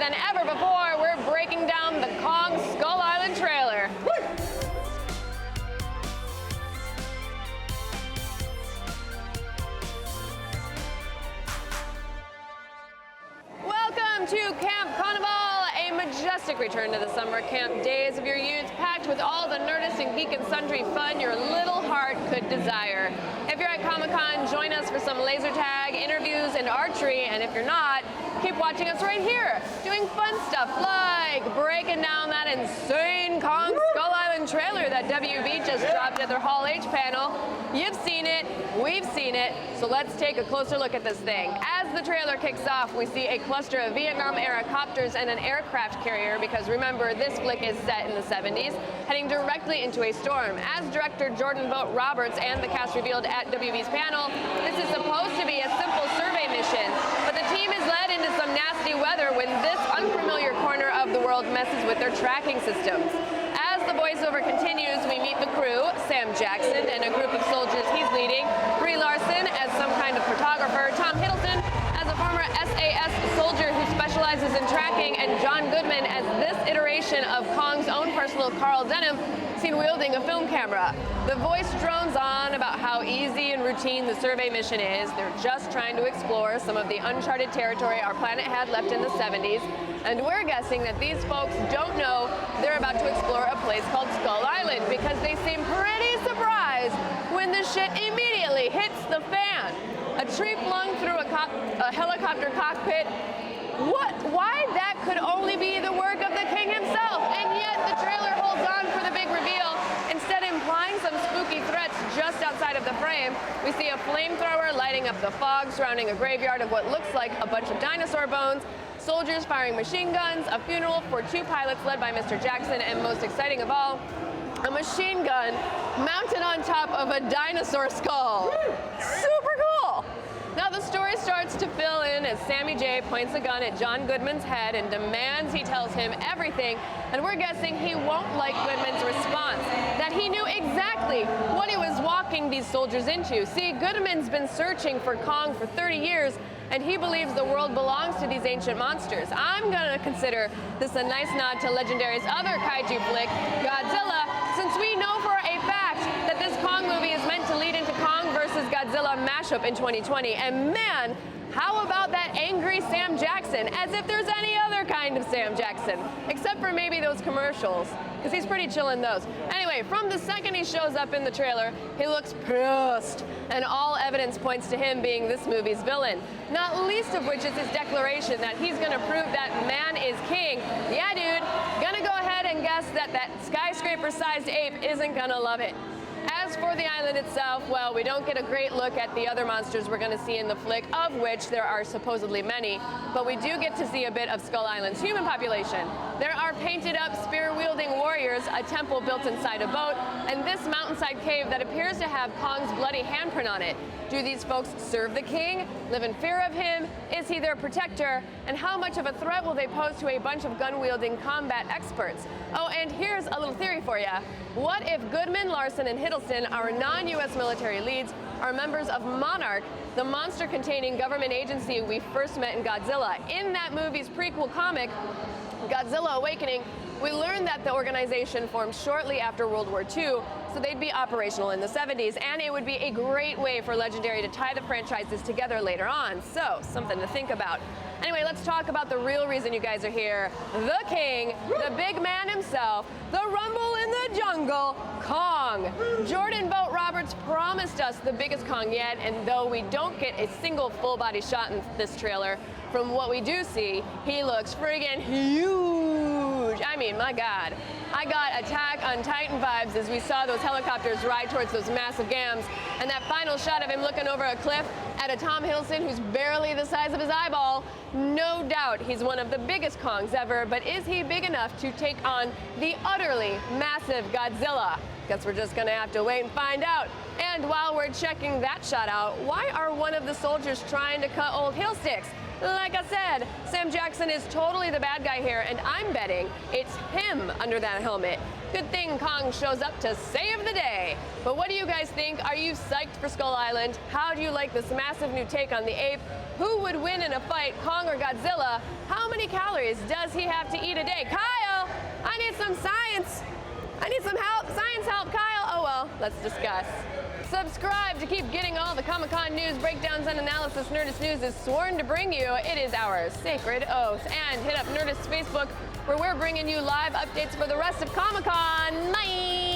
than ever before. We're breaking down the Kong Skull Island trailer. Welcome to Camp Conival, a majestic return to the summer camp days of your youth, packed with all the Nerdist and Geek and Sundry fun your little heart could desire. If you're at Comic-Con, join us for some laser tag, interviews, and archery, and if you're not, keep watching us right here, doing fun stuff like breaking down that insane Kong Skull Island trailer that WB just dropped at their Hall H panel. You've seen it, we've seen it, so let's take a closer look at this thing. As the trailer kicks off, we see a cluster of Vietnam-era copters and an aircraft carrier, because remember, this flick is set in the 70s, heading directly into a storm. As director Jordan Vogt Roberts and the cast revealed at WB's panel, this is supposed to be a simple survey mission, but the team is led into some nasty weather when this unfamiliar corner of the world messes with their tracking systems. As the voiceover continues, we meet the crew, Sam Jackson and a group of soldiers he's leading, Brie Larson as some kind of photographer, Tom Hiddleston as a former SAS soldier who specializes in tracking, and John Goodman as this iteration of Kong's own personal Carl Denham, seen wielding a film camera. The voice drones on about how easy and routine the survey mission is. They're just trying to explore some of the uncharted territory our planet had left in the 70s, and we're guessing that these folks don't know they're about to explore a place called Skull Island, because they seem pretty surprised when the shit immediately hits the fan. A tree flung through a helicopter cockpit. Why that could only be the work of the king himself, and yet the trailer holds on for the big reveal, instead implying some spooky threats just outside of the frame. We see a flamethrower lighting up the fog surrounding a graveyard of what looks like a bunch of dinosaur bones, soldiers firing machine guns, a funeral for two pilots led by Mr. Jackson, and most exciting of all, a machine gun mounted on top of a dinosaur skull. Super cool! Now the story starts to fill in as Sammy J points a gun at John Goodman's head and demands he tells him everything, and we're guessing he won't like Goodman's response, that he knew exactly what he was walking these soldiers into. See, Goodman's been searching for Kong for 30 years, and he believes the world belongs to these ancient monsters. I'm gonna consider this a nice nod to Legendary's other kaiju flick, Godzilla, since we know for a fact that this Kong movie is meant to lead into Kong versus Godzilla mashup in 2020. And man, how about that angry Sam Jackson? As if there's any other kind of Sam Jackson, except for maybe those commercials, because he's pretty chill in those. Anyway, from the second he shows up in the trailer, he looks pissed, and all evidence points to him being this movie's villain. Not least of which is his declaration that he's gonna prove that man is king. Yeah, dude, gonna go ahead and guess that that skyscraper-sized ape isn't gonna love it. As for the island itself, well, we don't get a great look at the other monsters we're going to see in the flick, of which there are supposedly many, but we do get to see a bit of Skull Island's human population. There are painted-up, spear-wielding warriors, a temple built inside a boat, and this mountainside cave that appears to have Kong's bloody handprint on it. Do these folks serve the king, live in fear of him? Is he their protector? And how much of a threat will they pose to a bunch of gun-wielding combat experts? Oh, and here's a little theory for you. What if Goodman, Larson, and Hiddleston, our non-US military leads, are members of Monarch, the monster-containing government agency we first met in Godzilla? In that movie's prequel comic, Godzilla Awakening, we learned that the organization formed shortly after World War II, so they'd be operational in the 70s, and it would be a great way for Legendary to tie the franchises together later on, so something to think about. Anyway, let's talk about the real reason you guys are here. The king, the big man himself, the rumble in the jungle, Kong. Jordan Vogt Roberts promised us the biggest Kong yet, and though we don't get a single full-body shot in this trailer, from what we do see, he looks friggin' huge. I mean, my God. I got Attack on Titan vibes as we saw those helicopters ride towards those massive gams, and that final shot of him looking over a cliff at a Tom Hiddleston who's barely the size of his eyeball. No doubt he's one of the biggest Kongs ever, but is he big enough to take on the utterly massive Godzilla? Guess we're just gonna have to wait and find out. And while we're checking that shot out, why are one of the soldiers trying to cut old hill sticks? Like I said, Sam Jackson is totally the bad guy here, and I'm betting it's him under that helmet. Good thing Kong shows up to save the day. But what do you guys think? Are you psyched for Skull Island? How do you like this massive new take on the ape? Who would win in a fight, Kong or Godzilla? How many calories does he have to eat a day? Kyle, I need some science. I need some help, science help, Kyle. Oh well, let's discuss. Subscribe to keep getting all the Comic-Con news, breakdowns, and analysis Nerdist News is sworn to bring you. It is our sacred oath. And hit up Nerdist Facebook, where we're bringing you live updates for the rest of Comic-Con. Bye!